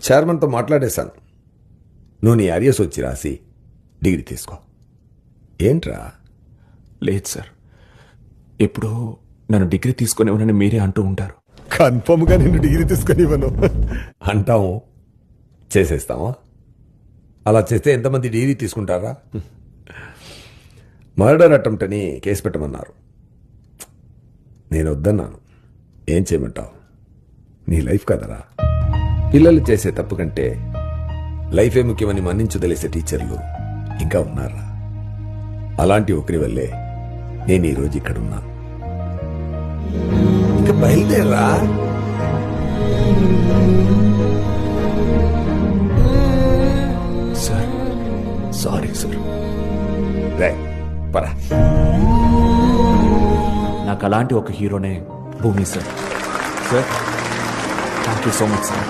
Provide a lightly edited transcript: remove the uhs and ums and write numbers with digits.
చైర్మన్తో మాట్లాడేశాను. నువ్వు నీ అరియస్ వచ్చి రాసి డిగ్రీ తీసుకో. ఏంట్రా? లేదు సార్, ఎప్పుడో నన్ను డిగ్రీ తీసుకునేవనని మీరే అంటూ ఉంటారు. కన్ఫర్మ్గా నిన్ను డిగ్రీ తీసుకునివ్వను అంటాము, చేసేస్తావా? అలా చేస్తే ఎంతమంది డిగ్రీ తీసుకుంటారా? మర్డర్ అటెంప్ట్ అని కేసు పెట్టమన్నారు. నేను వద్దన్నాను. ఏం చేయమంటావు? నీ లైఫ్ కదరా. పిల్లలు చేసే తప్పు కంటే లైఫే ముఖ్యమని మన్నించు తెలిసే టీచర్లు ఇంకా ఉన్నారా? అలాంటి ఒకరి వల్లే నేను ఈరోజు ఇక్కడ ఉన్నా. ఇక బయలుదేరా. Sir, sorry sir. రే పరా. నాకు అలాంటి ఒక హీరోనే భూమి sir. Sir, thank you so much sir.